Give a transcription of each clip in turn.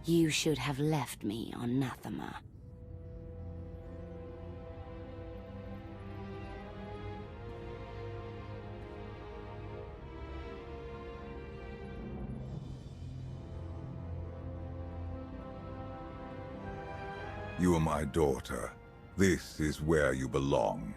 You should have left me on Nathema. You are my daughter. This is where you belong.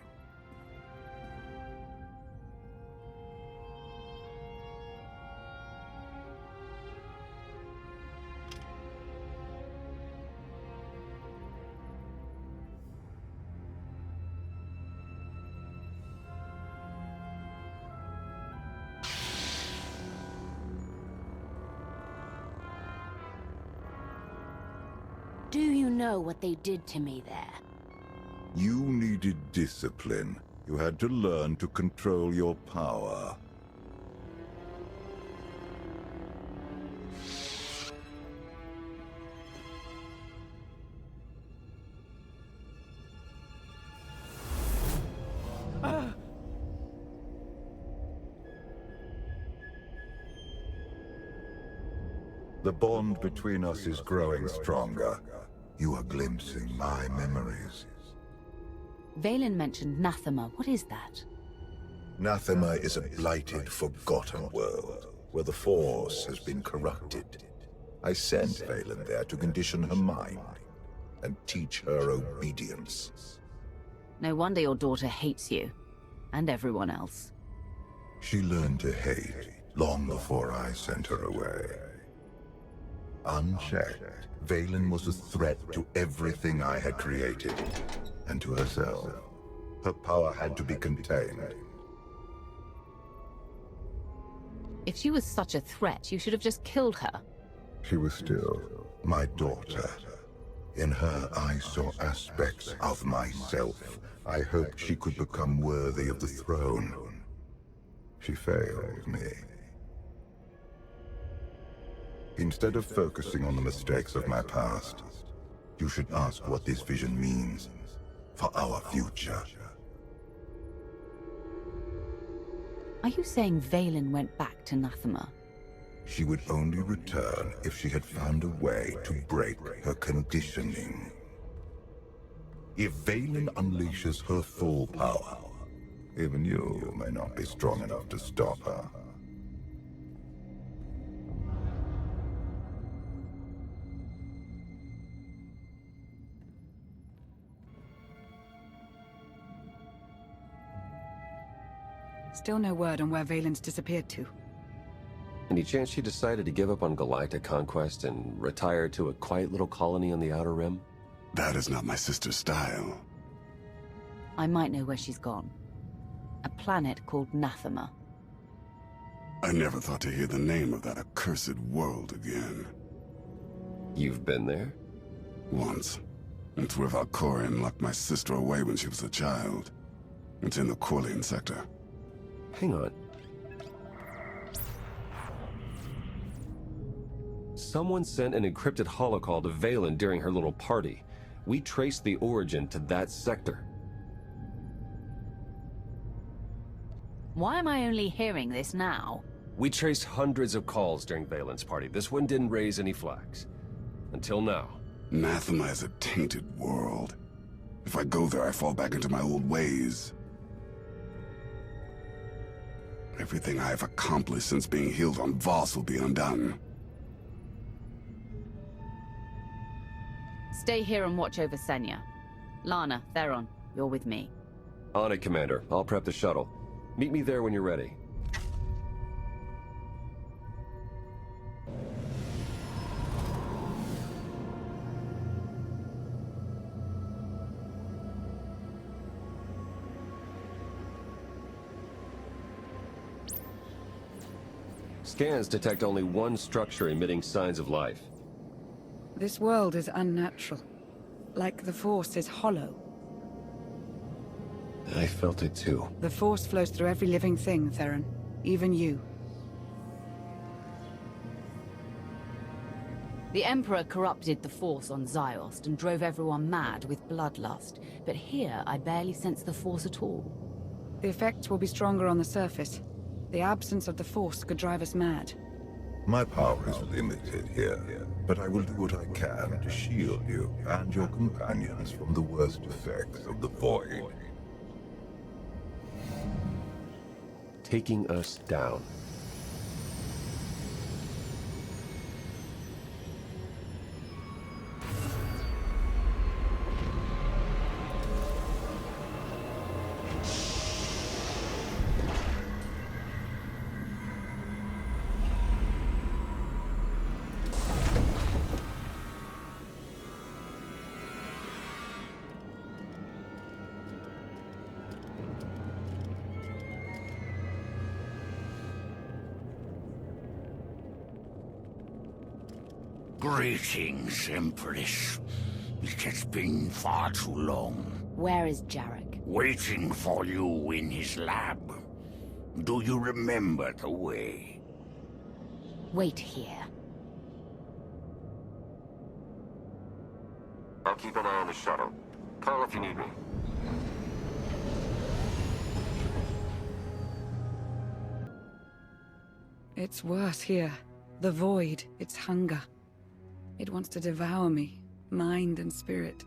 Do you know what they did to me there? You needed discipline. You had to learn to control your power. The bond between us is growing stronger. You are glimpsing my memories. Vaylin mentioned Nathema. What is that? Nathema is a blighted, forgotten world, where the Force has been corrupted. I sent Vaylin there to condition her mind, and teach her obedience. No wonder your daughter hates you. And everyone else. She learned to hate long before I sent her away. Unchecked, Vaylin was a threat to everything I had created, and to herself. Her power had to be contained. If she was such a threat, you should have just killed her. She was still my daughter. In her, I saw aspects of myself. I hoped she could become worthy of the throne. She failed me. Instead of focusing on the mistakes of my past, you should ask what this vision means for our future. Are you saying Vaylin went back to Nathema? She would only return if she had found a way to break her conditioning. If Vaylin unleashes her full power, even you may not be strong enough to stop her. Still no word on where Vaylin's disappeared to. Any chance she decided to give up on galactic conquest and retire to a quiet little colony on the Outer Rim? That is not my sister's style. I might know where she's gone. A planet called Nathema. I never thought to hear the name of that accursed world again. You've been there? Once. It's where Valkorion locked my sister away when she was a child. It's in the Corlean sector. Hang on. Someone sent an encrypted holocall to Vaylin during her little party. We traced the origin to that sector. Why am I only hearing this now? We traced hundreds of calls during Vaylin's party. This one didn't raise any flags. Until now. Nathema is a tainted world. If I go there, I fall back into my old ways. Everything I have accomplished since being healed on Voss will be undone. Stay here and watch over Senya. Lana, Theron, you're with me. On it, Commander. I'll prep the shuttle. Meet me there when you're ready. Scans detect only one structure emitting signs of life. This world is unnatural. Like the Force is hollow. I felt it too. The Force flows through every living thing, Theron. Even you. The Emperor corrupted the Force on Ziost and drove everyone mad with bloodlust. But here, I barely sense the Force at all. The effects will be stronger on the surface. The absence of the Force could drive us mad. My power is limited here, but I will do what I can to shield you and your companions from the worst effects of the Void. Taking us down. Greetings, Empress. It has been far too long. Where is Jarek? Waiting for you in his lab. Do you remember the way? Wait here. I'll keep an eye on the shuttle. Call if you need me. It's worse here. The Void, its hunger. It wants to devour me, mind and spirit.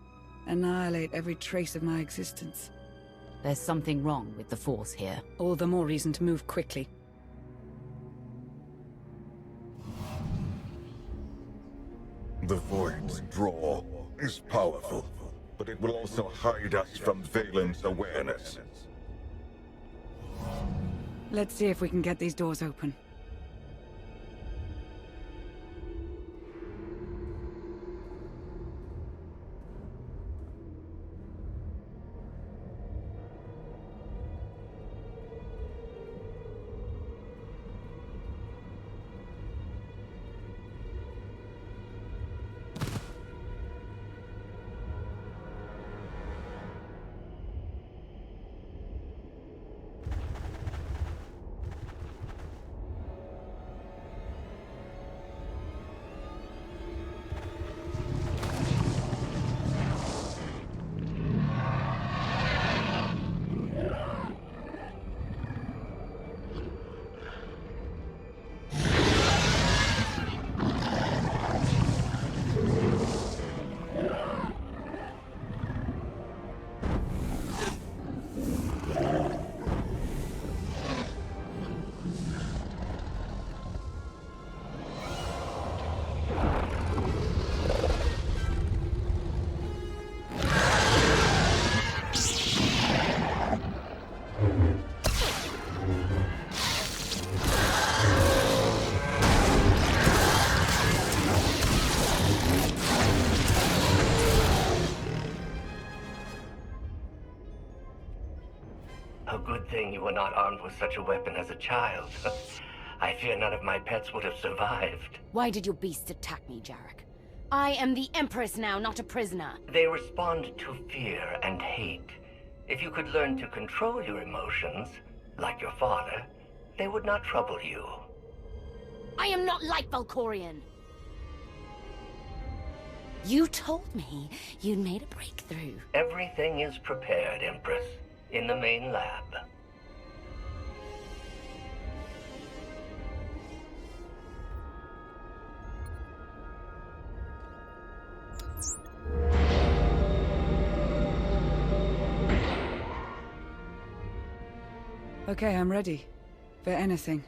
Annihilate every trace of my existence. There's something wrong with the Force here. All the more reason to move quickly. The Void's draw is powerful, but it will also hide us from Valen's awareness. Let's see if we can get these doors open. A good thing you were not armed with such a weapon as a child. I fear none of my pets would have survived. Why did your beasts attack me, Jarek? I am the Empress now, not a prisoner. They respond to fear and hate. If you could learn to control your emotions, like your father, they would not trouble you. I am not like Valkorion. You told me you'd made a breakthrough. Everything is prepared, Empress, in the main lab. Okay, I'm ready. For anything.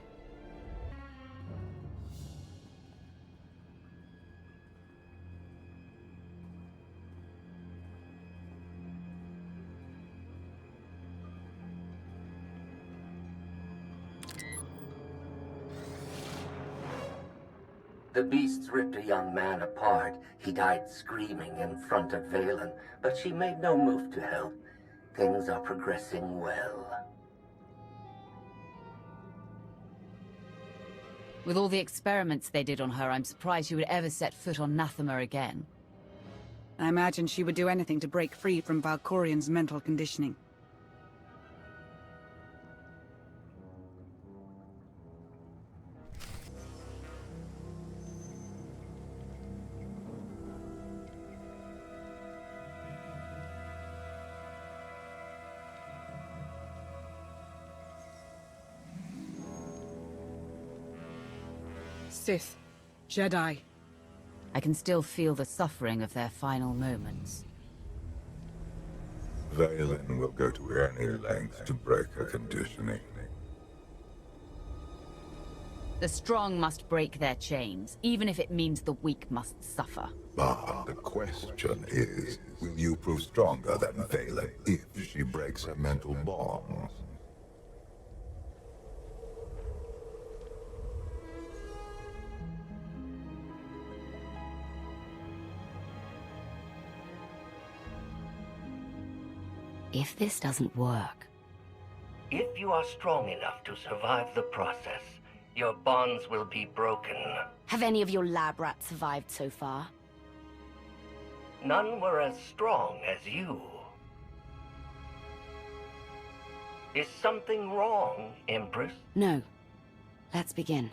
The beasts ripped a young man apart. He died screaming in front of Valen, but she made no move to help. Things are progressing well. With all the experiments they did on her, I'm surprised she would ever set foot on Nathema again. I imagine she would do anything to break free from Valkorion's mental conditioning. Sith, Jedi. I can still feel the suffering of their final moments. Valen will go to any length to break her conditioning. The strong must break their chains, even if it means the weak must suffer. But the question is, will you prove stronger than Valen if she breaks her mental bonds? If this doesn't work... If you are strong enough to survive the process, your bonds will be broken. Have any of your lab rats survived so far? None were as strong as you. Is something wrong, Empress? No. Let's begin.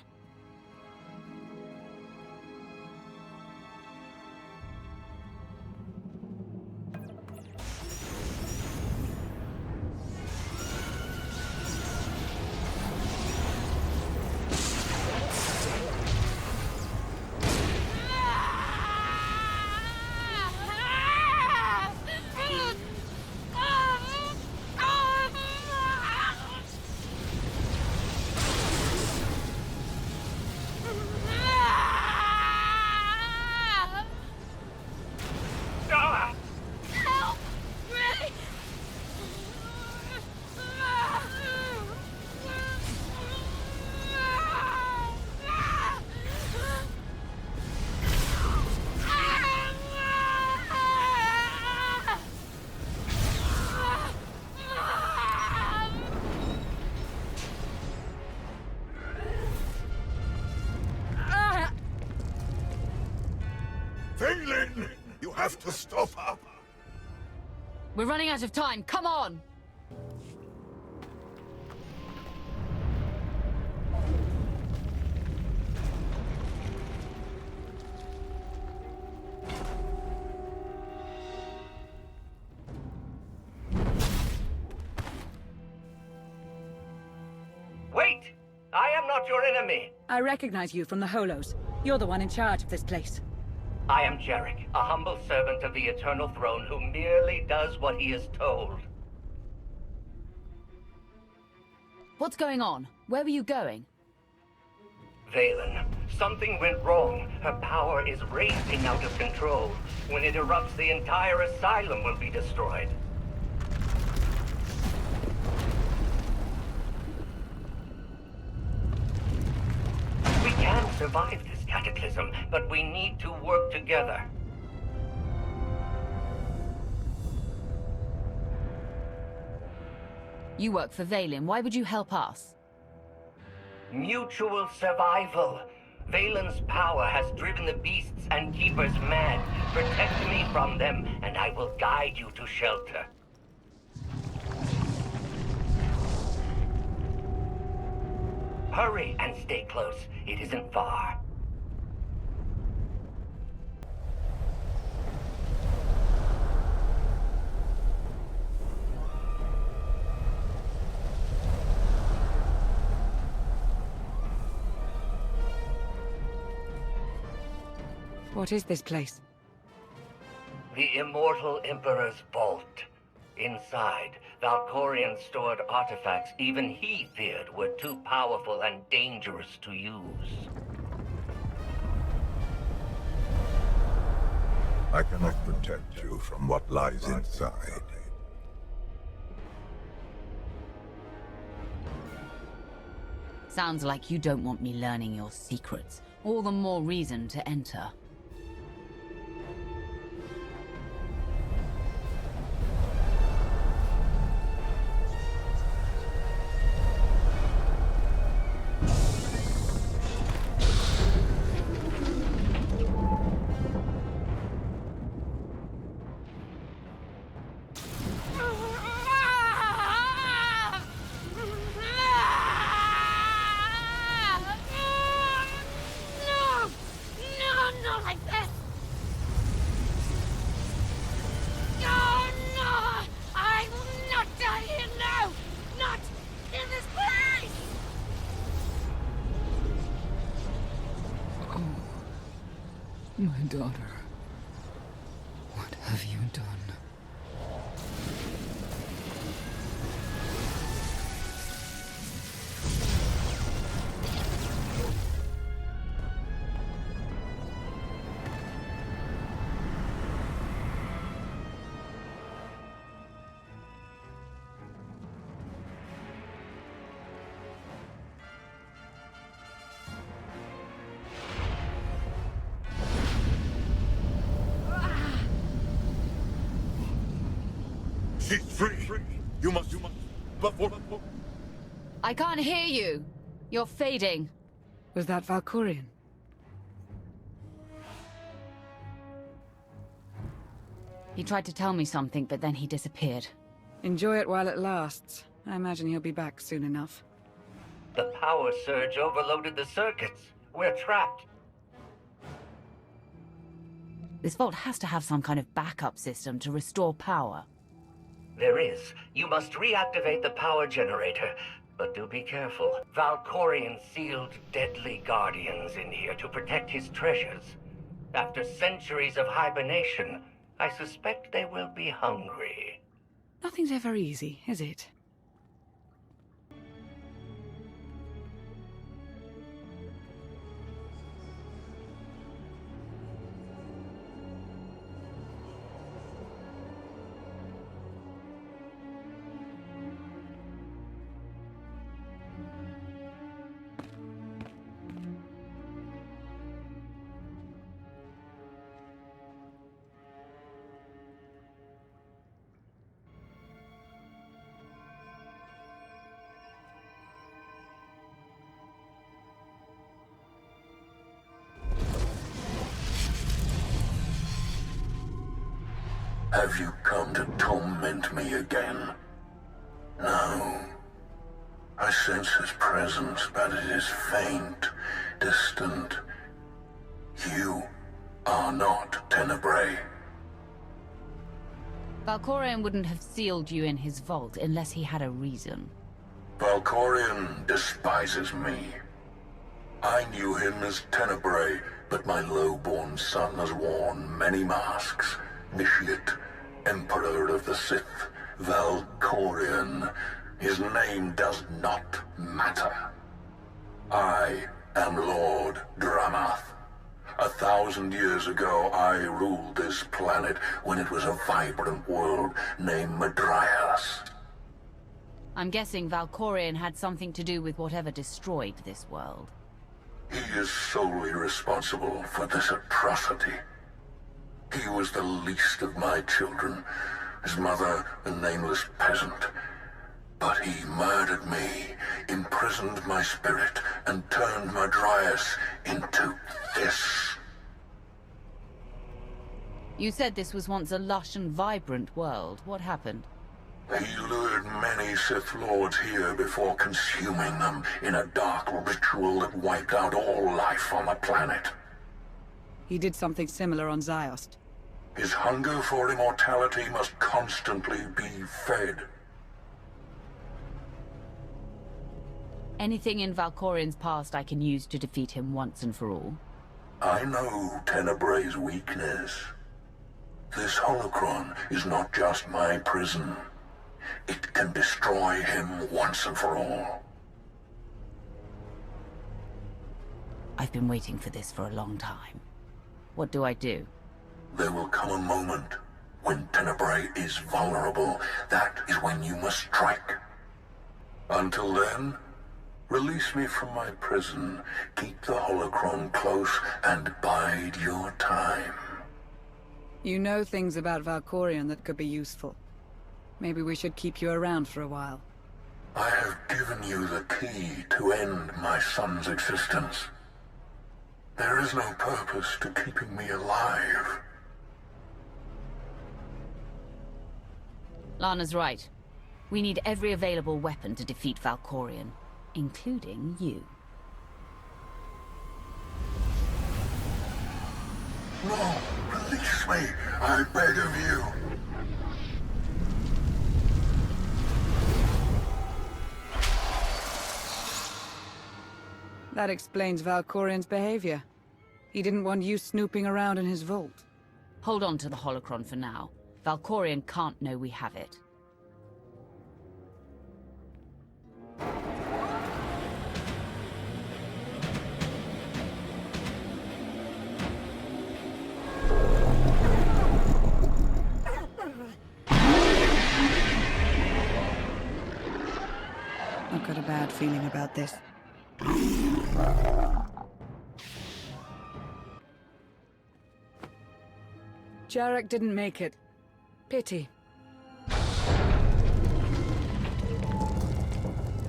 Valen! You have to stop her! We're running out of time, come on! Wait! I am not your enemy! I recognize you from the Holos. You're the one in charge of this place. I am Jarek, a humble servant of the Eternal Throne who merely does what he is told. What's going on? Where were you going? Valen, something went wrong. Her power is racing out of control. When it erupts, the entire asylum will be destroyed. We can survive this cataclysm, but we need to work together. You work for Valen, why would you help us? Mutual survival. Valen's power has driven the beasts and keepers mad. Protect me from them, and I will guide you to shelter. Hurry and stay close. It isn't far. What is this place? The Immortal Emperor's vault. Inside, Valkorion stored artifacts even he feared were too powerful and dangerous to use. I cannot protect you from what lies inside. Sounds like you don't want me learning your secrets. All the more reason to enter. My daughter. What have you done? She's free. You must. Before. I can't hear you. You're fading. Was that Valkorion? He tried to tell me something, but then he disappeared. Enjoy it while it lasts. I imagine he'll be back soon enough. The power surge overloaded the circuits. We're trapped. This vault has to have some kind of backup system to restore power. There is. You must reactivate the power generator. But do be careful. Valkorion sealed deadly guardians in here to protect his treasures. After centuries of hibernation, I suspect they will be hungry. Nothing's ever easy, is it? Have you come to torment me again? No. I sense his presence, but it is faint, distant. You are not Tenebrae. Valkorion wouldn't have sealed you in his vault unless he had a reason. Valkorion despises me. I knew him as Tenebrae, but my low-born son has worn many masks. Initiate, Emperor of the Sith, Valkorion. His name does not matter. I am Lord Dramath. 1,000 years ago, I ruled this planet when it was a vibrant world named Madrias. I'm guessing Valkorion had something to do with whatever destroyed this world. He is solely responsible for this atrocity. He was the least of my children, his mother a nameless peasant. But he murdered me, imprisoned my spirit, and turned Madrias into this. You said this was once a lush and vibrant world. What happened? He lured many Sith Lords here before consuming them in a dark ritual that wiped out all life on the planet. He did something similar on Ziost. His hunger for immortality must constantly be fed. Anything in Valkorion's past I can use to defeat him once and for all? I know Tenebrae's weakness. This holocron is not just my prison. It can destroy him once and for all. I've been waiting for this for a long time. What do I do? There will come a moment when Tenebrae is vulnerable. That is when you must strike. Until then, release me from my prison, keep the holocron close, and bide your time. You know things about Valkorion that could be useful. Maybe we should keep you around for a while. I have given you the key to end my son's existence. There is no purpose to keeping me alive. Lana's right. We need every available weapon to defeat Valkorion, including you. No, release me, I beg of you. That explains Valkorion's behavior. He didn't want you snooping around in his vault. Hold on to the holocron for now. Valkorion can't know we have it. I've got a bad feeling about this. Jarek didn't make it. Pity.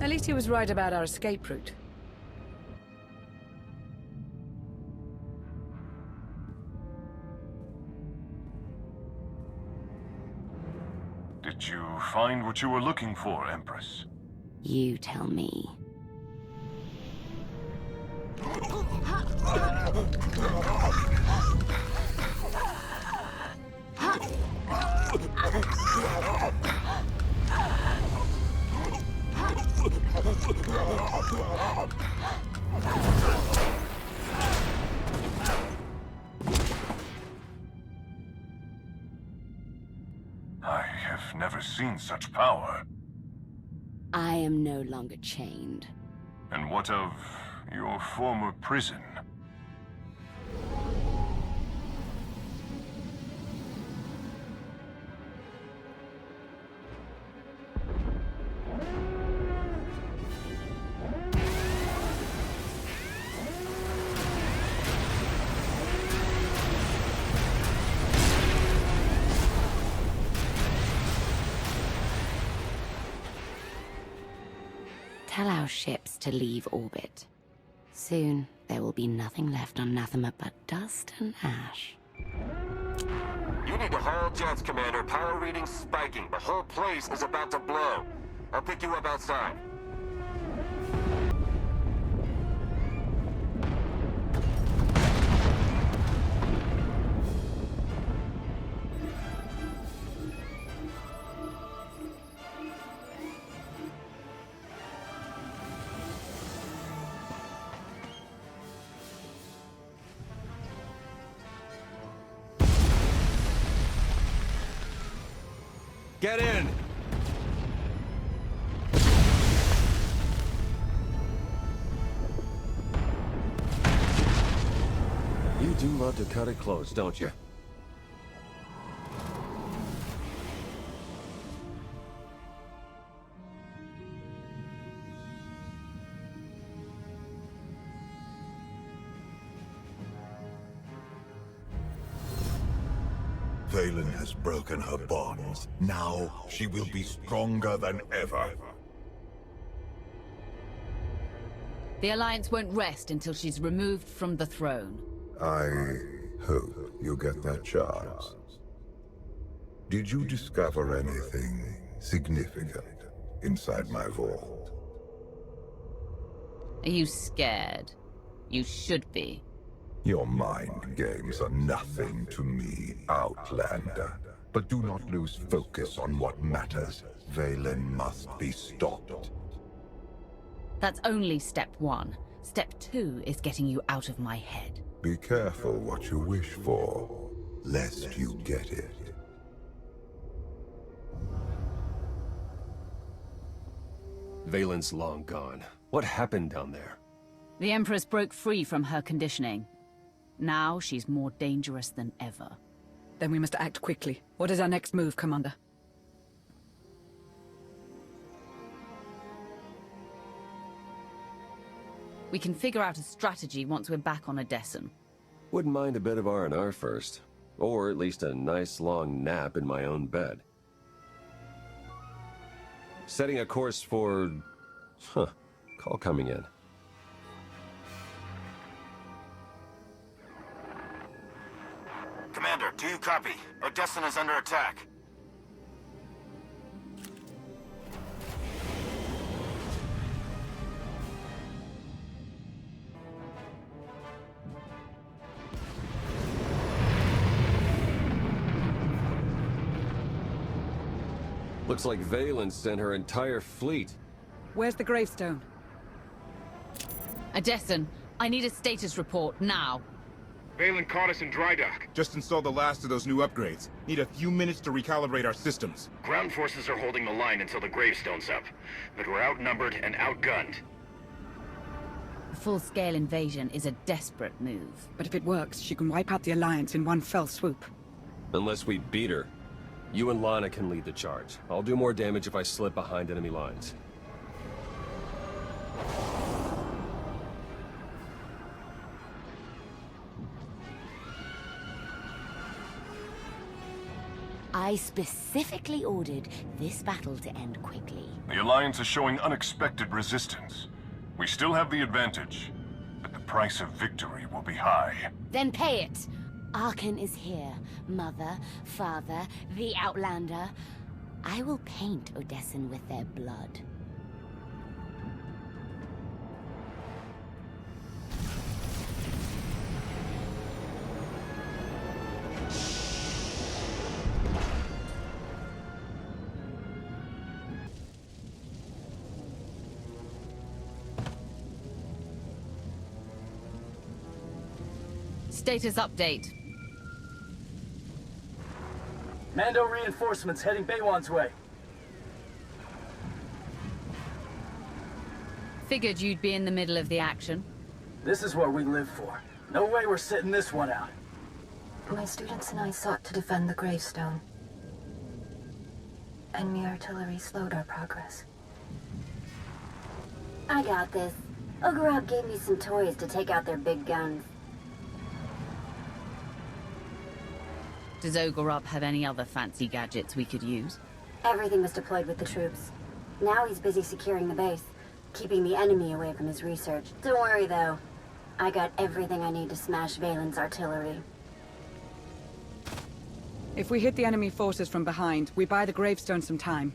At least he was right about our escape route. Did you find what you were looking for, Empress? You tell me. I have never seen such power. I am no longer chained. And what of your former prison? Tell our ships to leave orbit. Soon, there will be nothing left on Nathema but dust and ash. You need to haul jets, Commander. Power readings spiking. The whole place is about to blow. I'll pick you up outside. Get in! You do love to cut it close, don't you? Valen has broken her bonds. Now she will be stronger than ever. The Alliance won't rest until she's removed from the throne. I hope you get that chance. Did you discover anything significant inside my vault? Are you scared? You should be. Your mind games are nothing to me, Outlander. But do not lose focus on what matters. Valen must be stopped. That's only step one. Step two is getting you out of my head. Be careful what you wish for, lest you get it. Valen's long gone. What happened down there? The Empress broke free from her conditioning. Now she's more dangerous than ever. Then we must act quickly. What is our next move, Commander? We can figure out a strategy once we're back on Odessan. Wouldn't mind a bit of R&R first. Or at least a nice long nap in my own bed. Setting a course for... Call coming in. Commander, do you copy? Odessan is under attack. Looks like Valen sent her entire fleet. Where's the gravestone? Odessan, I need a status report now. Valen caught us in dry dock. Just installed the last of those new upgrades. Need a few minutes to recalibrate our systems. Ground forces are holding the line until the gravestone's up. But we're outnumbered and outgunned. A full-scale invasion is a desperate move. But if it works, she can wipe out the Alliance in one fell swoop. Unless we beat her. You and Lana can lead the charge. I'll do more damage if I slip behind enemy lines. I specifically ordered this battle to end quickly. The Alliance is showing unexpected resistance. We still have the advantage, but the price of victory will be high. Then pay it! Arkan is here. Mother, father, the Outlander. I will paint Odessan with their blood. Status update. Mando reinforcements heading Baywan's way. Figured you'd be in the middle of the action. This is what we live for. No way we're sitting this one out. My students and I sought to defend the gravestone. Enemy artillery slowed our progress. I got this. Ogorab gave me some toys to take out their big guns. Does Ogorab have any other fancy gadgets we could use? Everything was deployed with the troops. Now he's busy securing the base, keeping the enemy away from his research. Don't worry, though. I got everything I need to smash Valen's artillery. If we hit the enemy forces from behind, we buy the gravestone some time.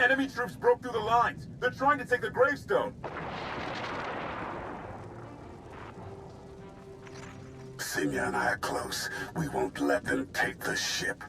Enemy troops broke through the lines. They're trying to take the gravestone. Simya and I are close. We won't let them take the ship.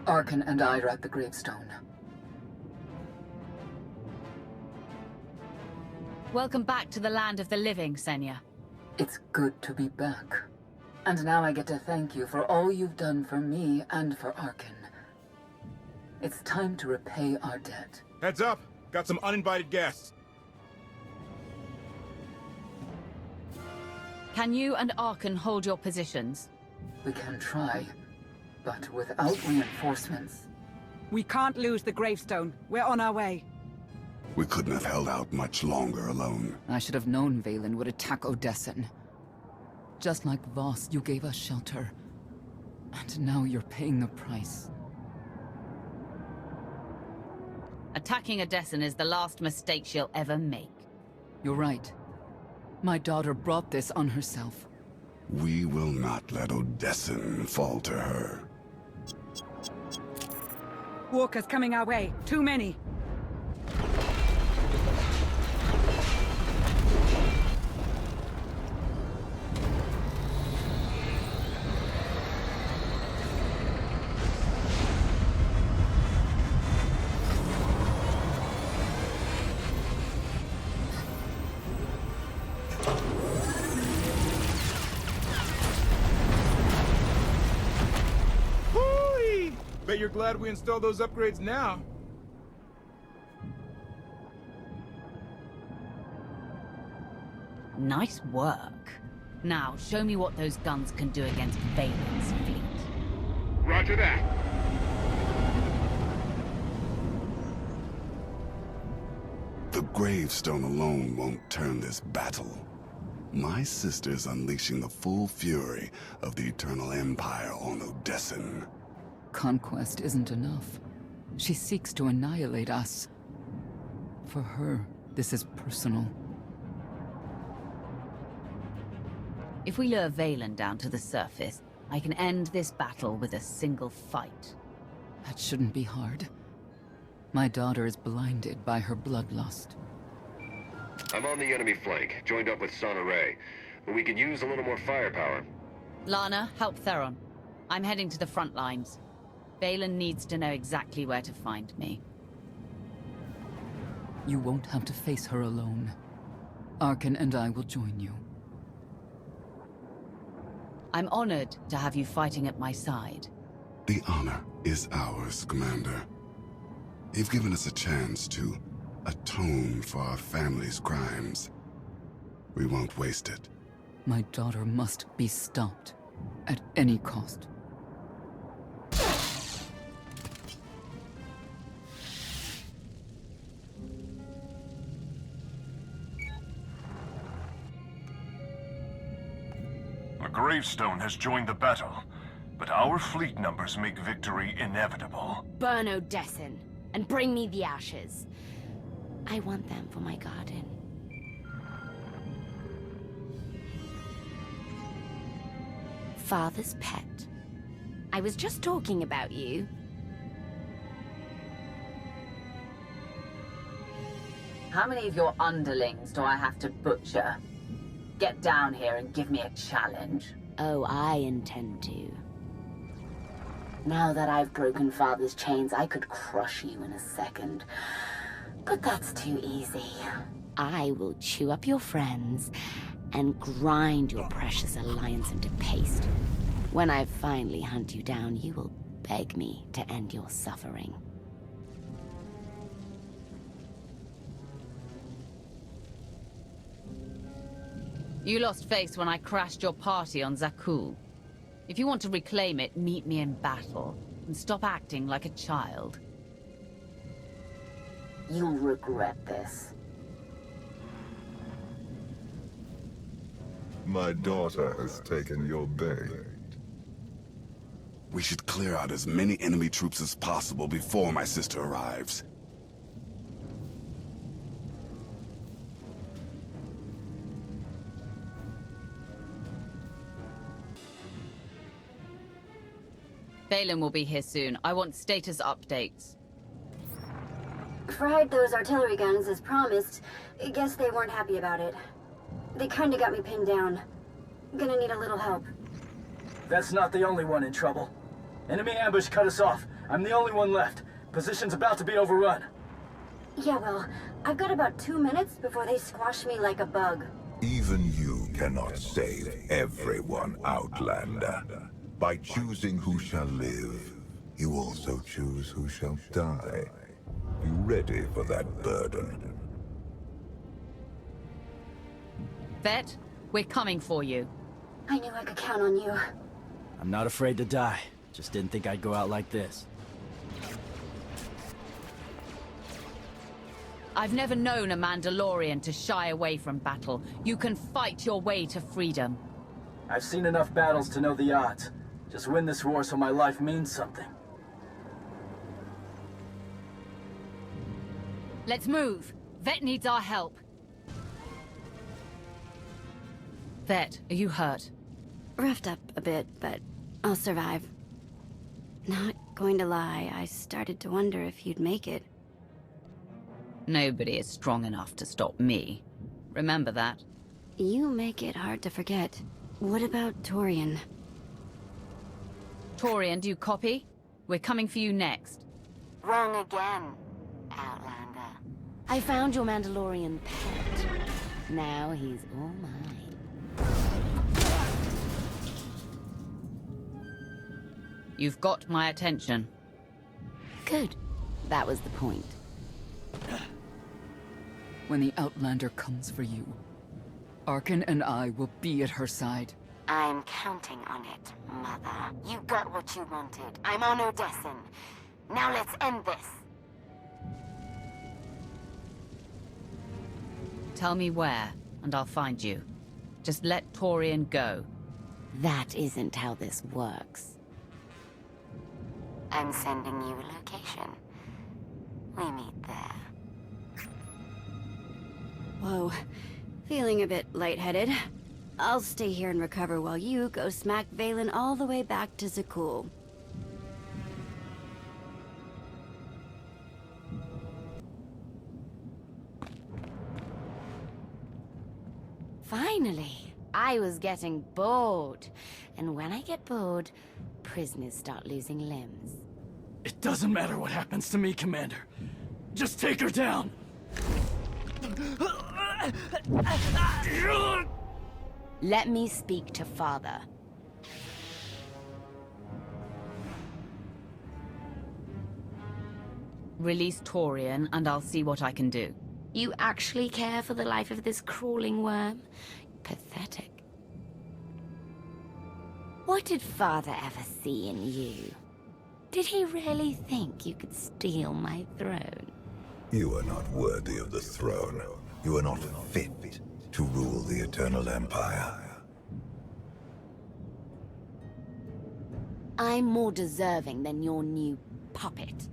Arkan and I are at the gravestone. Welcome back to the land of the living, Senya. It's good to be back. And now I get to thank you for all you've done for me and for Arkan. It's time to repay our debt. Heads up! Got some uninvited guests. Can you and Arkan hold your positions? We can try, but without reinforcements. We can't lose the gravestone. We're on our way. We couldn't have held out much longer alone. I should have known Valen would attack Odessan. Just like Voss, you gave us shelter. And now you're paying the price. Attacking Odessan is the last mistake she'll ever make. You're right. My daughter brought this on herself. We will not let Odessan fall to her. Walkers coming our way. Too many. Bet you're glad we installed those upgrades now. Nice work. Now, show me what those guns can do against Valen's fleet. Roger that. The gravestone alone won't turn this battle. My sister's unleashing the full fury of the Eternal Empire on Odessan. Conquest isn't enough. She seeks to annihilate us. For her, this is personal. If we lure Valen down to the surface, I can end this battle with a single fight. That shouldn't be hard. My daughter is blinded by her bloodlust. I'm on the enemy flank, joined up with Sana Ray, but we could use a little more firepower. Lana, help Theron. I'm heading to the front lines. Valen needs to know exactly where to find me. You won't have to face her alone. Arkin and I will join you. I'm honored to have you fighting at my side. The honor is ours, Commander. You've given us a chance to atone for our family's crimes. We won't waste it. My daughter must be stopped at any cost. The gravestone has joined the battle, but our fleet numbers make victory inevitable. Burn Odessan, and bring me the ashes. I want them for my garden. Father's pet. I was just talking about you. How many of your underlings do I have to butcher? Get down here and give me a challenge. Oh, I intend to. Now that I've broken Father's chains, I could crush you in a second. But that's too easy. I will chew up your friends and grind your precious alliance into paste. When I finally hunt you down, you will beg me to end your suffering. You lost face when I crashed your party on Zakul. If you want to reclaim it, meet me in battle, and stop acting like a child. You'll regret this. My daughter has taken your bait. We should clear out as many enemy troops as possible before my sister arrives. Valen will be here soon. I want status updates. Fried those artillery guns as promised. I guess they weren't happy about it. They kinda got me pinned down. Gonna need a little help. That's not the only one in trouble. Enemy ambush cut us off. I'm the only one left. Position's about to be overrun. Yeah, well, I've got about 2 minutes before they squash me like a bug. Even you cannot save everyone, Outlander. By choosing who shall live, you also choose who shall die. You ready for that burden? Vet, we're coming for you. I knew I could count on you. I'm not afraid to die. Just didn't think I'd go out like this. I've never known a Mandalorian to shy away from battle. You can fight your way to freedom. I've seen enough battles to know the odds. Just win this war so my life means something. Let's move. Vet needs our help. Vet, are you hurt? Roughed up a bit, but I'll survive. Not going to lie, I started to wonder if you'd make it. Nobody is strong enough to stop me. Remember that. You make it hard to forget. What about Torian? Torian, do you copy? We're coming for you next. Wrong again, Outlander. I found your Mandalorian pet. Now he's all mine. You've got my attention. Good. That was the point. When the Outlander comes for you, Arkin and I will be at her side. I'm counting on it, Mother. You got what you wanted. I'm on Odessan. Now let's end this. Tell me where, and I'll find you. Just let Torian go. That isn't how this works. I'm sending you a location. We meet there. Whoa. Feeling a bit lightheaded. I'll stay here and recover while you go smack Valen all the way back to Zakul. Finally! I was getting bored. And when I get bored, prisoners start losing limbs. It doesn't matter what happens to me, Commander. Just take her down! Let me speak to Father. Release Torian, and I'll see what I can do. You actually care for the life of this crawling worm? Pathetic. What did Father ever see in you? Did he really think you could steal my throne? You are not worthy of the throne. You are not fit to rule the Eternal Empire. I'm more deserving than your new puppet.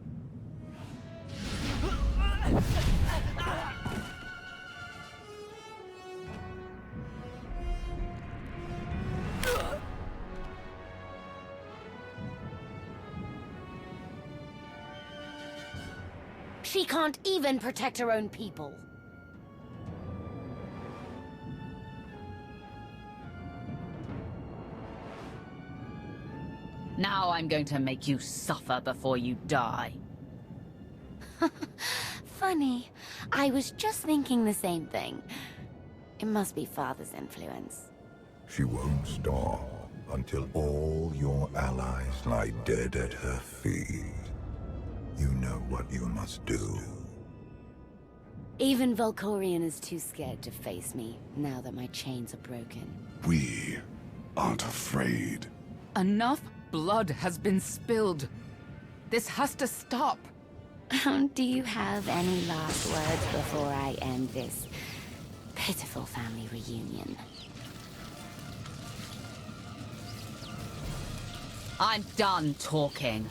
She can't even protect her own people. Now I'm going to make you suffer before you die. Funny. I was just thinking the same thing. It must be Father's influence. She won't stop until all your allies lie dead at her feet. You know what you must do. Even Valkorion is too scared to face me, now that my chains are broken. We aren't afraid. Enough blood has been spilled. This has to stop. Do you have any last words before I end this pitiful family reunion? I'm done talking.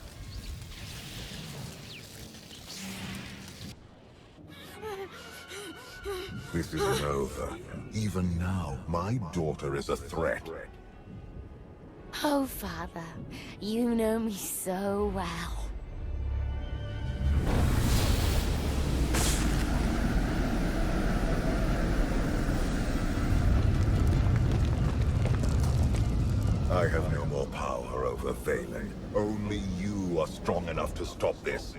This isn't over. Even now, my daughter is a threat. Oh, Father, you know me so well. I have no more power over Valen. Only you are strong enough to stop this.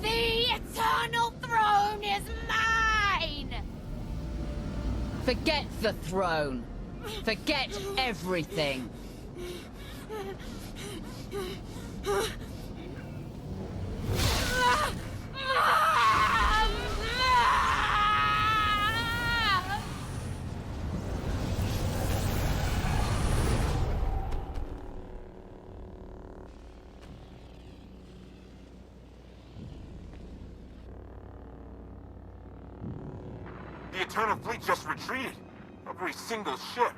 The Eternal Throne is mine! Forget the throne. Forget everything. The Eternal Fleet just retreated. Every single ship.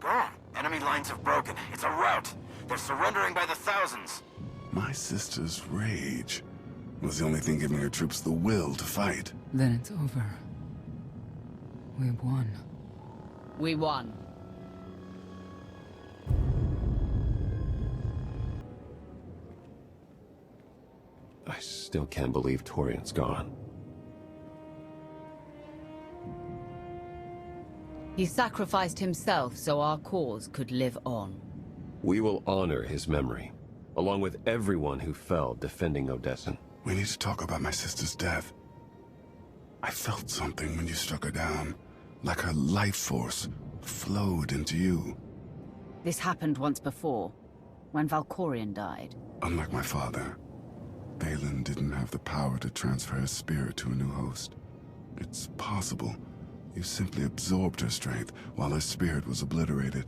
Gone. Enemy lines have broken. It's a rout. They're surrendering by the thousands. My sister's rage was the only thing giving her troops the will to fight. Then it's over. We won. We won. I still can't believe Torian's gone. He sacrificed himself so our cause could live on. We will honor his memory, along with everyone who fell defending Odessan. We need to talk about my sister's death. I felt something when you struck her down, like her life force flowed into you. This happened once before. when Valkorion died. Unlike my father, Valen didn't have the power to transfer his spirit to a new host. It's possible you simply absorbed her strength while her spirit was obliterated.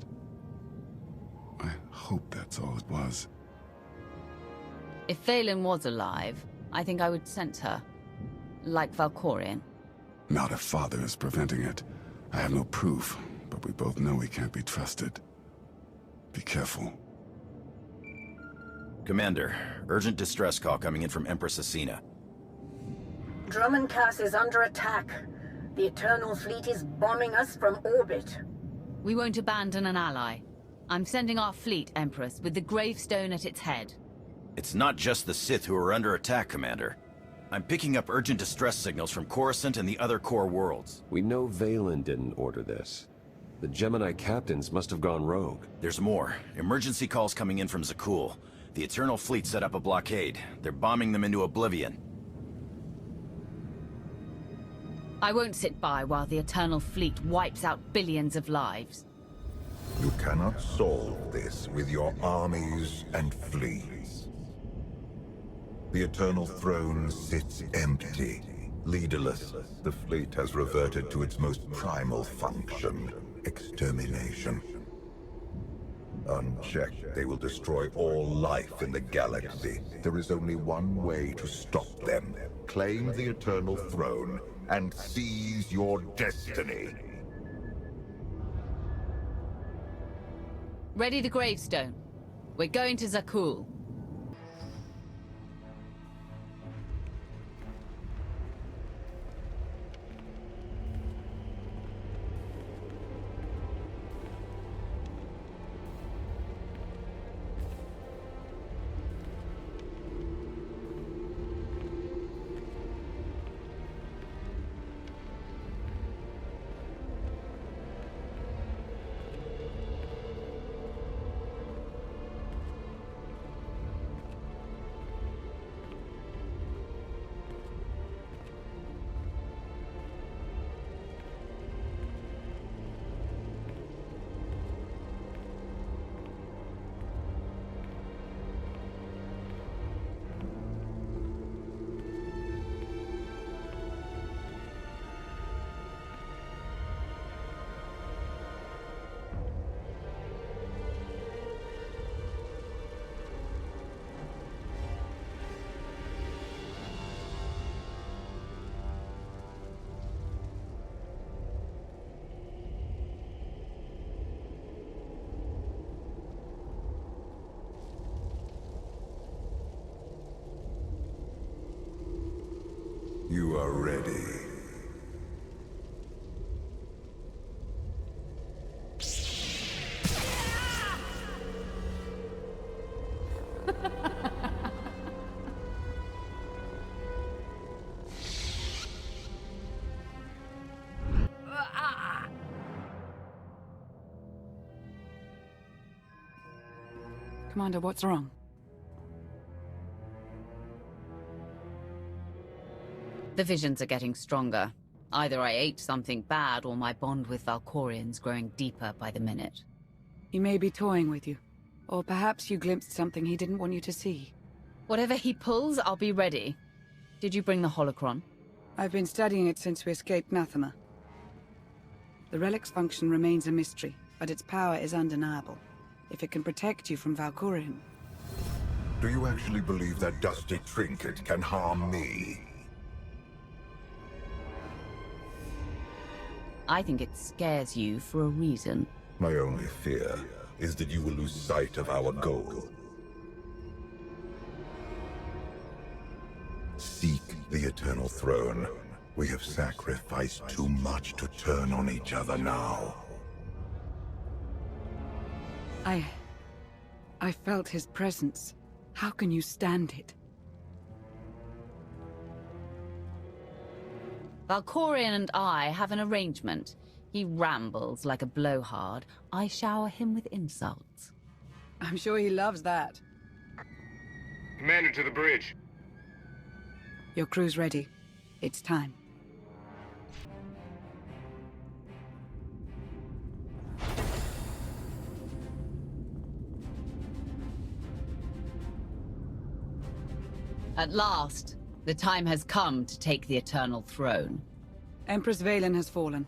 I hope that's all it was. If Valen was alive, I think I would sense her. Like Valkorion. Not if father is preventing it. I have no proof, but we both know he can't be trusted. Be careful. Commander, urgent distress call coming in from Empress Asina. Drummond Cass is under attack. The Eternal Fleet is bombing us from orbit. We won't abandon an ally. I'm sending our fleet, Empress, with the gravestone at its head. It's not just the Sith who are under attack, Commander. I'm picking up urgent distress signals from Coruscant and the other core worlds. We know Valen didn't order this. The Gemini captains must have gone rogue. There's more. Emergency calls coming in from Zakul. The Eternal Fleet set up a blockade. They're bombing them into oblivion. I won't sit by while the Eternal Fleet wipes out billions of lives. You cannot solve this with your armies and fleets. The Eternal Throne sits empty, leaderless. The fleet has reverted to its most primal function, extermination. Unchecked, they will destroy all life in the galaxy. There is only one way to stop them. Claim the Eternal Throne and seize your destiny. Ready the gravestone. We're going to Zakul. You are ready. Commander, what's wrong? The visions are getting stronger. Either I ate something bad or my bond with Valkorion's growing deeper by the minute. He may be toying with you. Or perhaps you glimpsed something he didn't want you to see. Whatever he pulls, I'll be ready. Did you bring the holocron? I've been studying it since we escaped Nathema. The relic's function remains a mystery, but its power is undeniable. If it can protect you from Valkorion. Do you actually believe that dusty trinket can harm me? I think it scares you for a reason. My only fear is that you will lose sight of our goal. Seek the Eternal Throne. We have sacrificed too much to turn on each other now. I felt his presence. How can you stand it? Valkorion and I have an arrangement. He rambles like a blowhard. I shower him with insults. I'm sure he loves that. Commander, to the bridge. Your crew's ready. It's time. At last, the time has come to take the Eternal Throne. Empress Valen has fallen.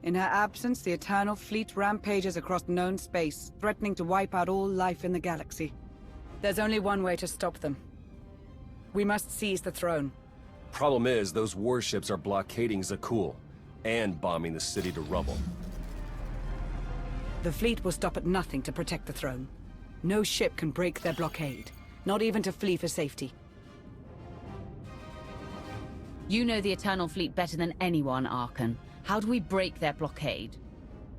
In her absence, the Eternal Fleet rampages across known space, threatening to wipe out all life in the galaxy. There's only one way to stop them. We must seize the throne. Problem is, those warships are blockading Zakul, and bombing the city to rubble. The fleet will stop at nothing to protect the throne. No ship can break their blockade, not even to flee for safety. You know the Eternal Fleet better than anyone, Archon. How do we break their blockade?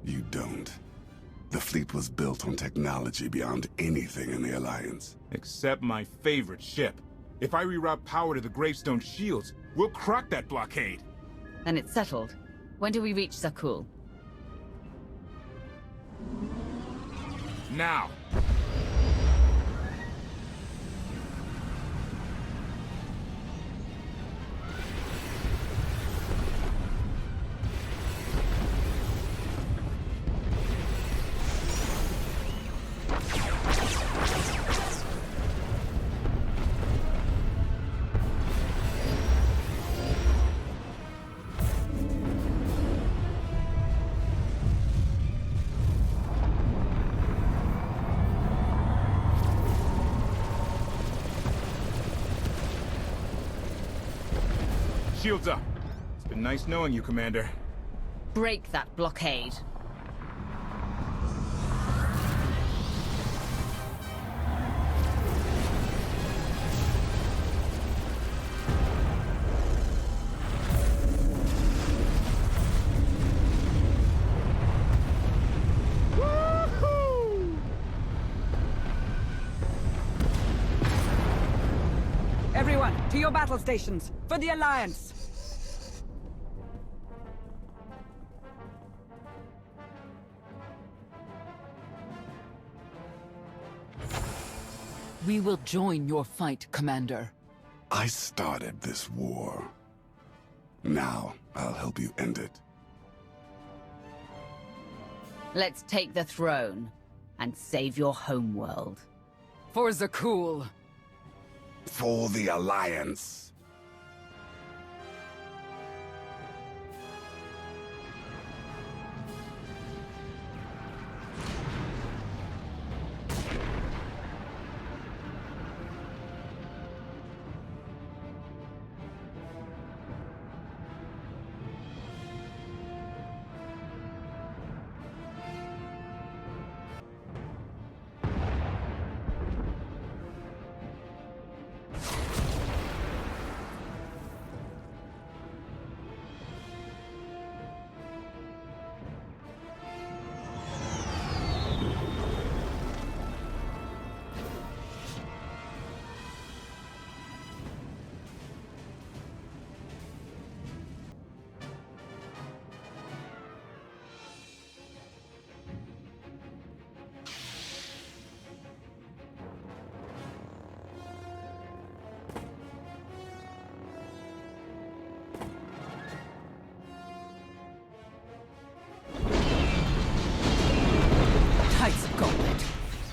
You don't. The fleet was built on technology beyond anything in the Alliance. Except my favorite ship. If I reroute power to the Gravestone shields, we'll crack that blockade. Then it's settled. When do we reach Zakul? Now! Shields up. It's been nice knowing you, Commander. Break that blockade. Everyone, to your battle stations, for the Alliance! We will join your fight, Commander. I started this war. Now, I'll help you end it. Let's take the throne and save your homeworld. For Zakul. For the Alliance.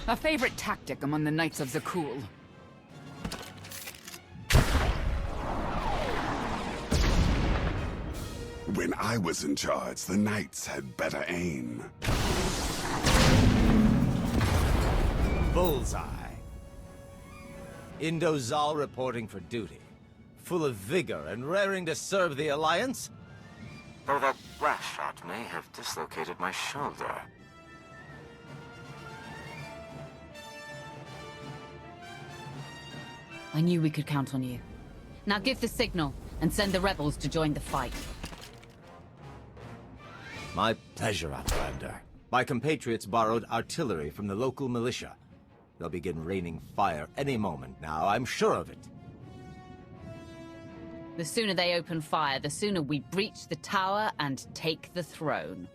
A favorite tactic among the Knights of Zakul. When I was in charge, the Knights had better aim. Bullseye. Indozal reporting for duty. Full of vigor and raring to serve the Alliance. Though that blast shot may have dislocated my shoulder. I knew we could count on you. Now give the signal and send the rebels to join the fight. My pleasure, Outlander. My compatriots borrowed artillery from the local militia. They'll begin raining fire any moment now, I'm sure of it. The sooner they open fire, the sooner we breach the tower and take the throne.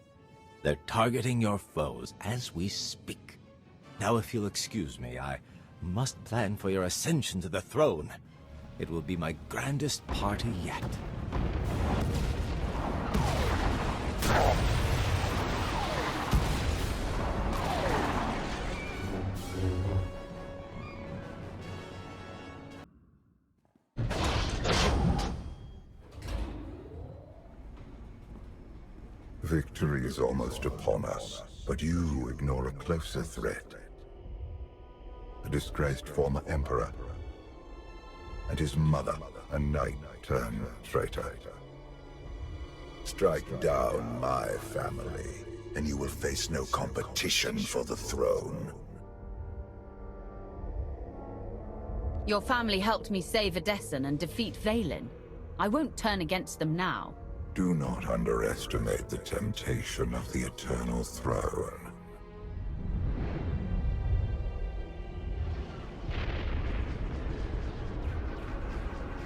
They're targeting your foes as we speak. Now, if you'll excuse me, I must plan for your ascension to the throne. It will be my grandest party yet. Victory is almost upon us, but you ignore a closer threat. A disgraced former emperor, and his mother, a knight-turned-traitor. Strike down my family, and you will face no competition for the throne. Your family helped me save Odessan and defeat Vaylin. I won't turn against them now. Do not underestimate the temptation of the Eternal Throne.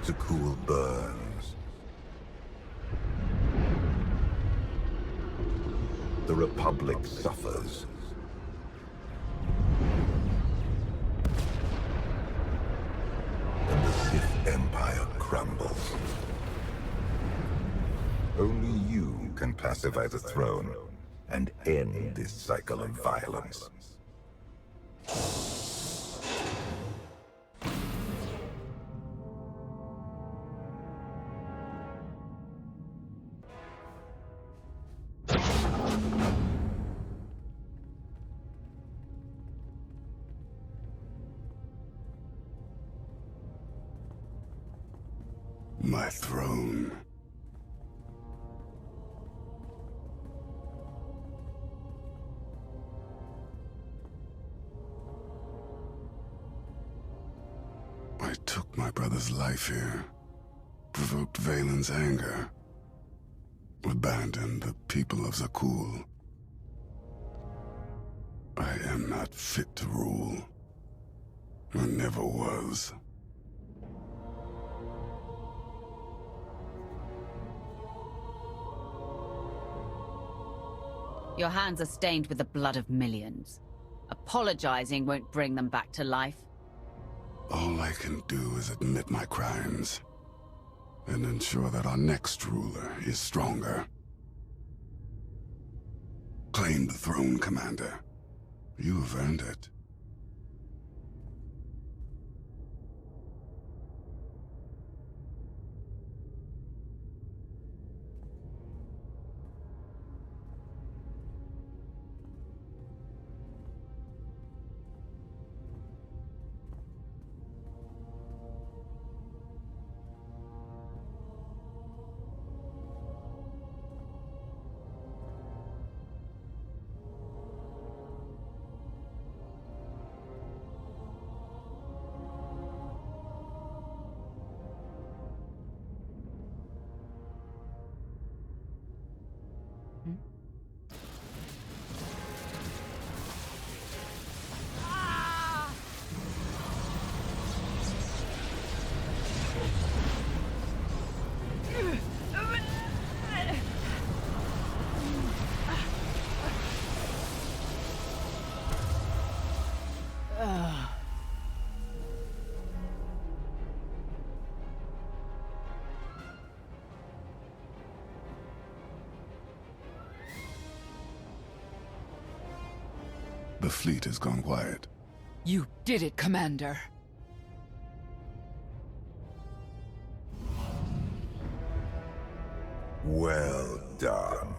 Zakul burns. The Republic suffers. And the Sith Empire crumbles. Only you can pacify the throne and end this cycle of violence. My throne. I took my brother's life here, provoked Vaylin's anger, abandoned the people of Zakul. I am not fit to rule. I never was. Your hands are stained with the blood of millions. Apologizing won't bring them back to life. All I can do is admit my crimes, and ensure that our next ruler is stronger. Claim the throne, Commander. You have earned it. The fleet has gone quiet. You did it, Commander. Well done.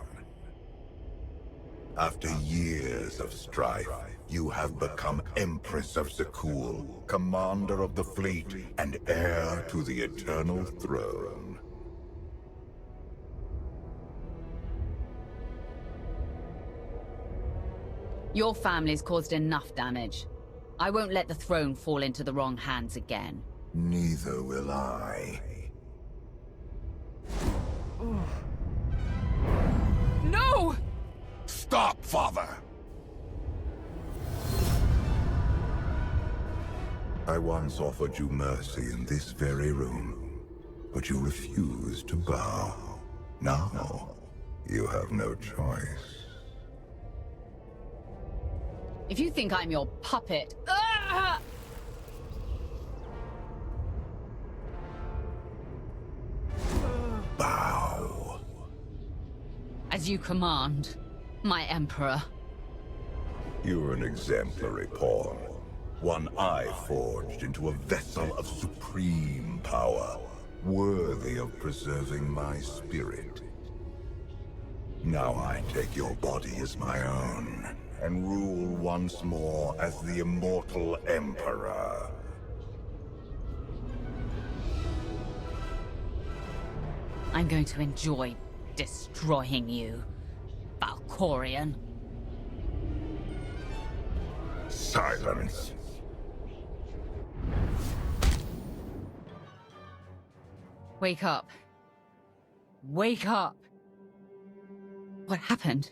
After years of strife, you have become Empress of Zakul, commander of the fleet, and heir to the Eternal Throne. Your family's caused enough damage. I won't let the throne fall into the wrong hands again. Neither will I. No! Stop, Father! I once offered you mercy in this very room, but you refused to bow. Now, you have no choice. If you think I'm your puppet... Bow. As you command, my Emperor. You're an exemplary pawn. One I forged into a vessel of supreme power, worthy of preserving my spirit. Now I take your body as my own, and rule once more as the immortal Emperor. I'm going to enjoy destroying you, Valkorion. Silence. Wake up. Wake up! What happened?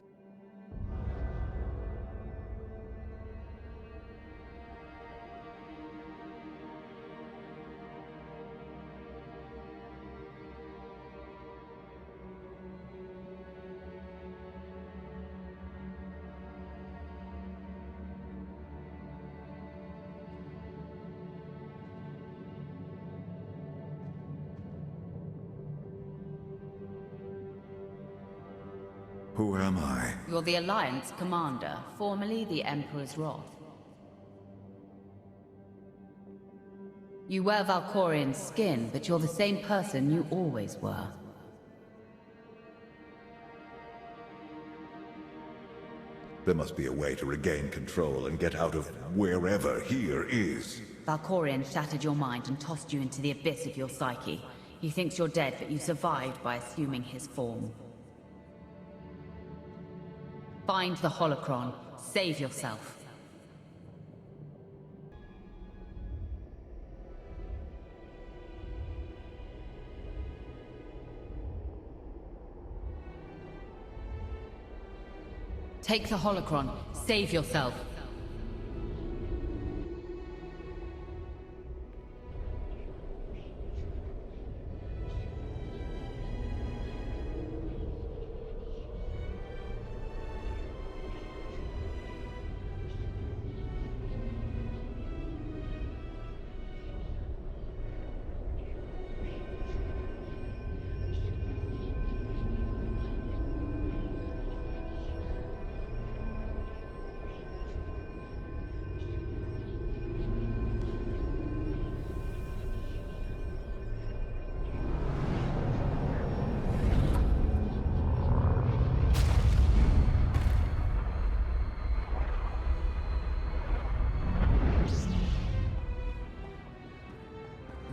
Who am I? You're the Alliance Commander, formerly the Emperor's Wrath. You wear Valkorion's skin, but you're the same person you always were. There must be a way to regain control and get out of wherever here is. Valkorion shattered your mind and tossed you into the abyss of your psyche. He thinks you're dead, but you survived by assuming his form. Find the holocron. Save yourself. Take the holocron. Save yourself.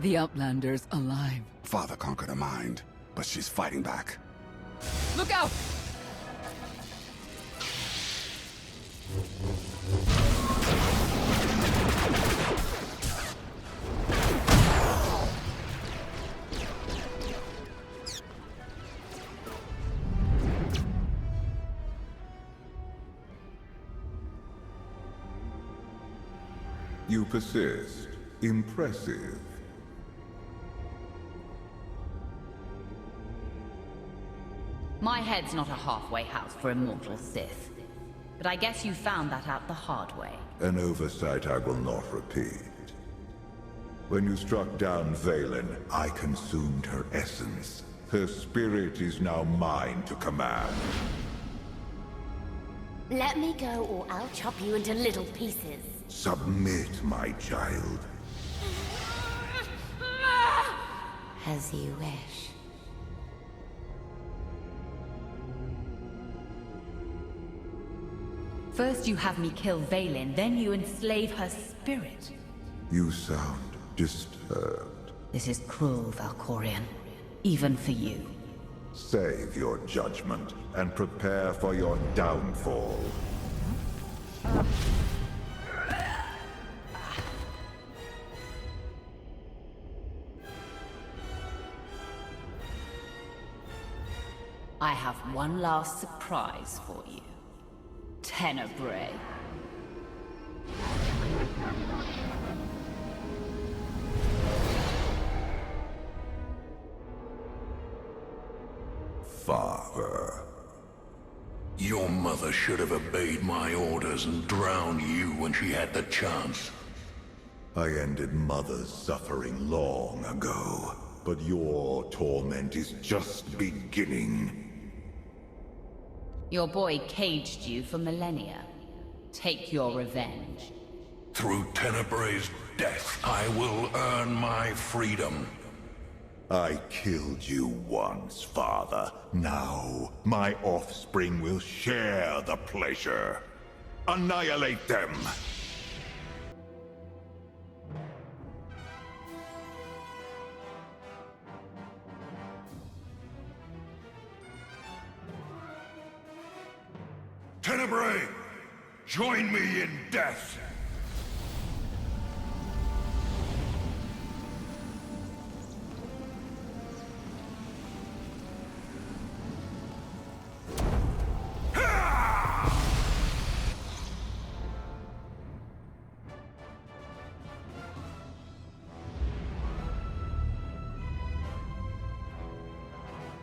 The Outlander's alive. Father conquered her mind, but she's fighting back. Look out! You persist. Impressive. My head's not a halfway house for immortal Sith. But I guess you found that out the hard way. An oversight I will not repeat. When you struck down Valen, I consumed her essence. Her spirit is now mine to command. Let me go or I'll chop you into little pieces. Submit, my child. As you wish. First you have me kill Valen, then you enslave her spirit. You sound disturbed. This is cruel, Valkorion. Even for you. Save your judgment and prepare for your downfall. I have one last surprise for you. Tenebrae. Father. Your mother should have obeyed my orders and drowned you when she had the chance. I ended Mother's suffering long ago, but your torment is just beginning. Your boy caged you for millennia. Take your revenge. Through Tenebrae's death, I will earn my freedom. I killed you once, Father. Now, my offspring will share the pleasure. Annihilate them! Tenebrae! Join me in death!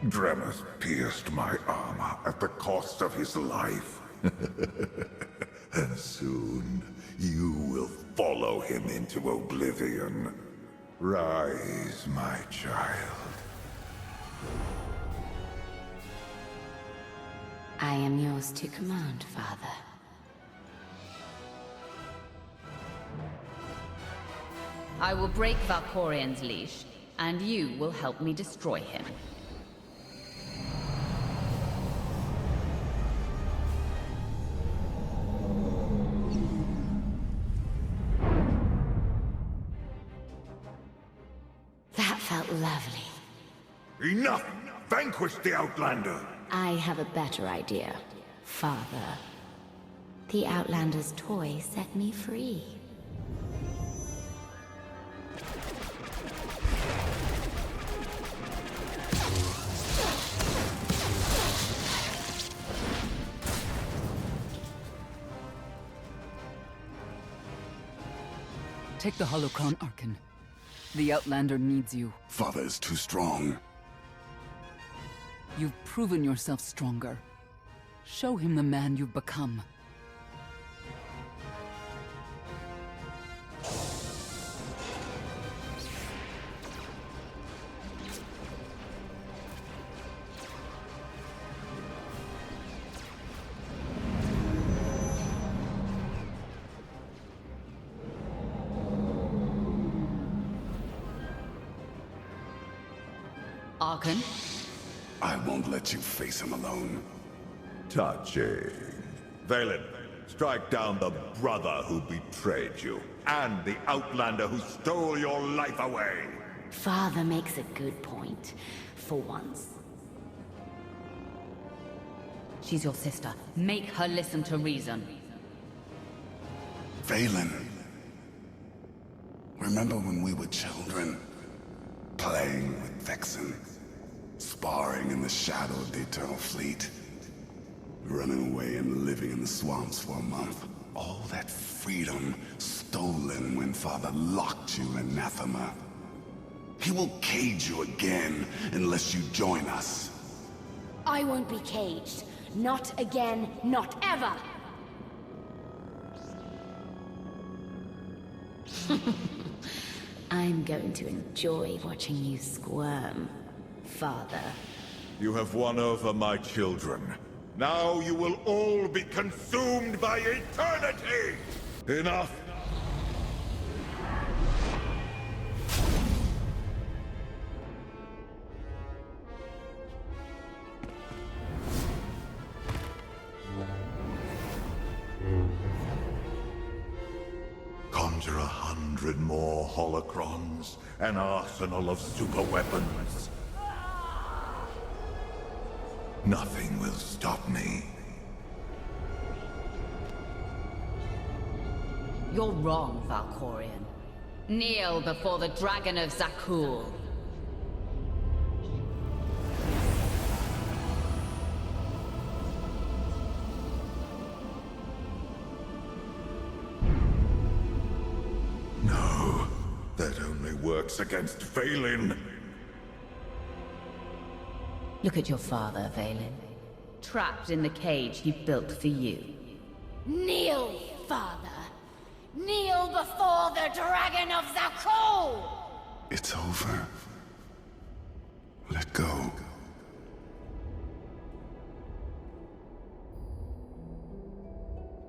Dremus pierced my armor at the cost of his life. And soon, you will follow him into oblivion. Rise, my child. I am yours to command, Father. I will break Valkorian's leash, and you will help me destroy him. That felt lovely. Enough! Vanquish the Outlander! I have a better idea, Father. The Outlander's toy set me free. Take the holocron, Arkin. The Outlander needs you. Father is too strong. You've proven yourself stronger. Show him the man you've become. Arkin? I won't let you face him alone. Touching. Valen, strike down the brother who betrayed you, and the Outlander who stole your life away. Father makes a good point, for once. She's your sister. Make her listen to reason. Valen. Remember when we were children? Playing with Vexen. Sparring in the shadow of the Eternal Fleet. Running away and living in the swamps for a month. All that freedom stolen when Father locked you in anathema. He will cage you again unless you join us. I won't be caged. Not again, not ever! I'm going to enjoy watching you squirm, Father. You have won over my children. Now you will all be consumed by eternity! Enough! Conjure 100 more holocrons, an arsenal of superweapons. Nothing will stop me. You're wrong, Valkorian. Kneel before the Dragon of Zakul. No, that only works against Valen. Look at your father, Valen. Trapped in the cage he built for you. Kneel, Father! Kneel before the Dragon of Zakul! It's over. Let go.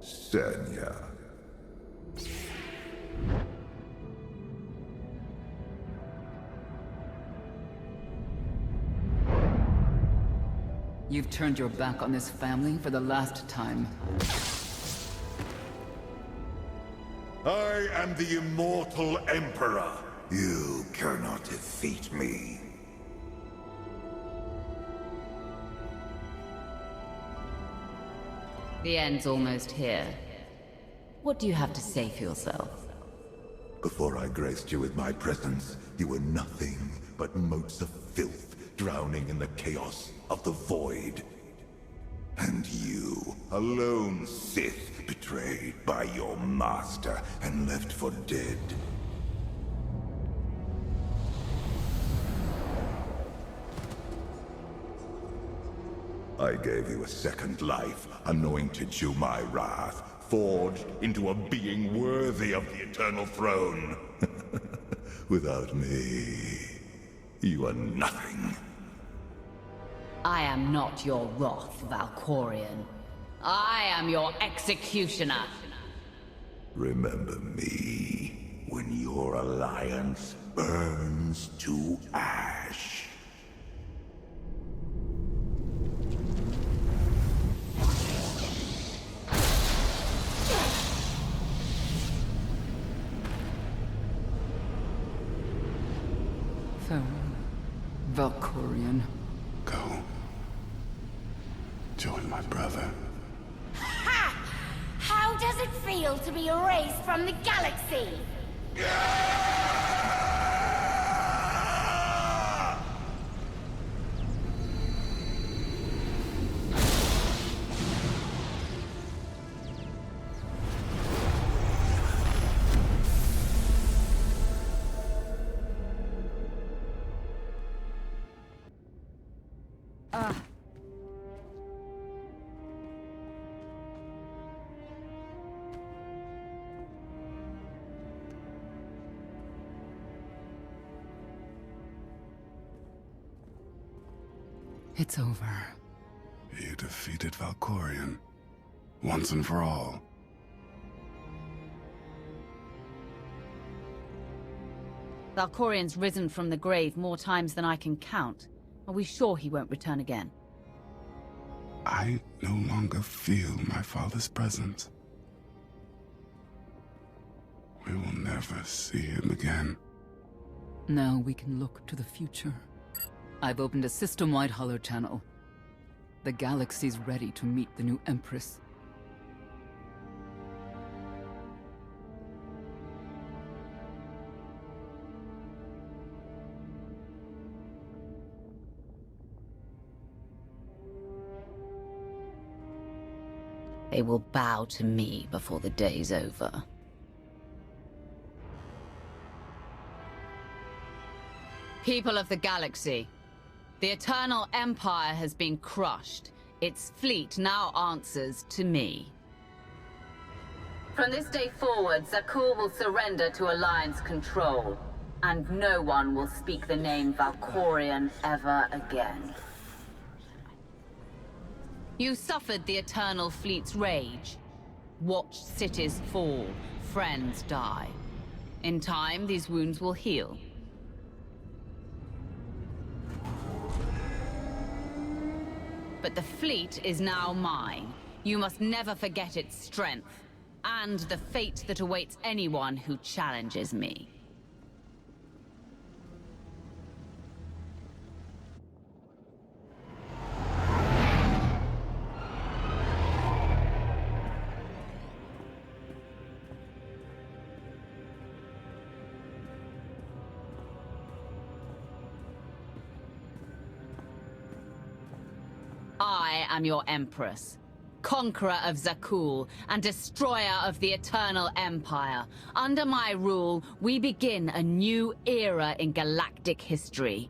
Senya. You've turned your back on this family for the last time. I am the immortal Emperor. You cannot defeat me. The end's almost here. What do you have to say for yourself? Before I graced you with my presence, you were nothing but motes of filth drowning in the chaos of the void. And you, a lone Sith, betrayed by your master and left for dead. I gave you a second life, anointed you my wrath, forged into a being worthy of the eternal throne. Without me, you are nothing. I am not your wrath, Valkorion. I am your executioner. Remember me when your alliance burns to ash. Farewell, Valkorion. Go. Join my brother. Ha! How does it feel to be erased from the galaxy? It's over. You defeated Valkorion. Once and for all. Valkorion's risen from the grave more times than I can count. Are we sure he won't return again? I no longer feel my father's presence. We will never see him again. Now we can look to the future. I've opened a system-wide holo channel. The galaxy's ready to meet the new Empress. They will bow to me before the day's over. People of the galaxy, the Eternal Empire has been crushed. Its fleet now answers to me. From this day forward, Zakuul will surrender to Alliance control, and no one will speak the name Valkorion ever again. You suffered the Eternal Fleet's rage. Watched cities fall, friends die. In time, these wounds will heal. But the fleet is now mine. You must never forget its strength, and the fate that awaits anyone who challenges me. I am your Empress, conqueror of Zakuul, and destroyer of the Eternal Empire. Under my rule, we begin a new era in galactic history.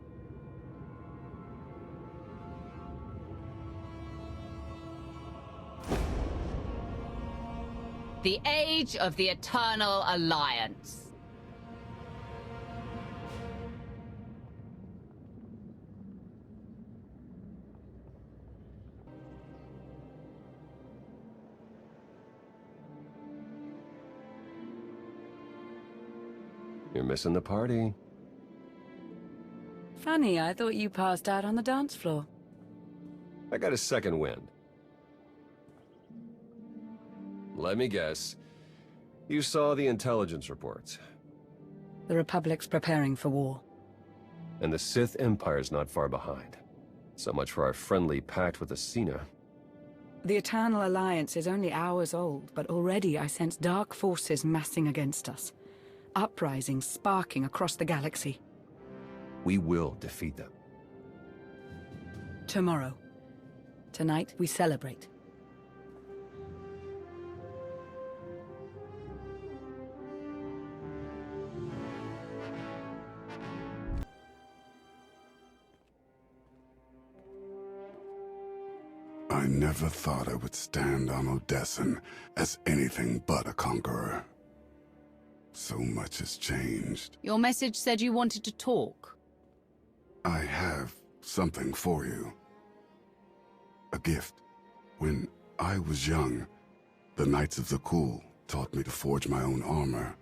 The Age of the Eternal Alliance. You're missing the party. Funny, I thought you passed out on the dance floor. I got a second wind. Let me guess. You saw the intelligence reports. The Republic's preparing for war. And the Sith Empire's not far behind. So much for our friendly pact with Asina. The Eternal Alliance is only hours old, but already I sense dark forces massing against us. Uprisings sparking across the galaxy. We will defeat them. Tomorrow. Tonight, we celebrate. I never thought I would stand on Odessan as anything but a conqueror. So much has changed. Your message said you wanted to talk. I have something for you. A gift. When I was young, the Knights of the Cool taught me to forge my own armor.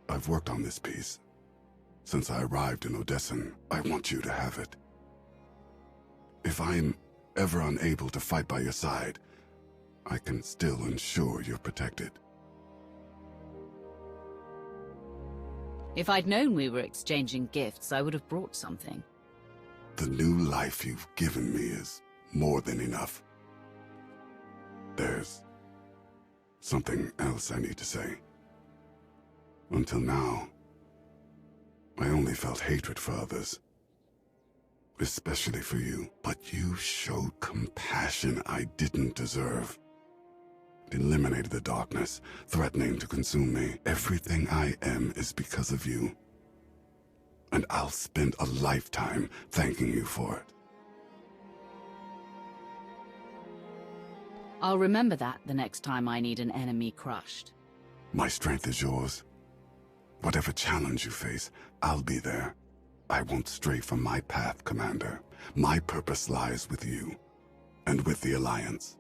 I've worked on this piece. Since I arrived in Odessan, I want you to have it. If I'm ever unable to fight by your side, I can still ensure you're protected. If I'd known we were exchanging gifts, I would have brought something. The new life you've given me is more than enough. There's something else I need to say. Until now, I only felt hatred for others. Especially for you. But you showed compassion I didn't deserve. It eliminated the darkness, threatening to consume me. Everything I am is because of you. And I'll spend a lifetime thanking you for it. I'll remember that the next time I need an enemy crushed. My strength is yours. Whatever challenge you face, I'll be there. I won't stray from my path, Commander. My purpose lies with you, and with the Alliance.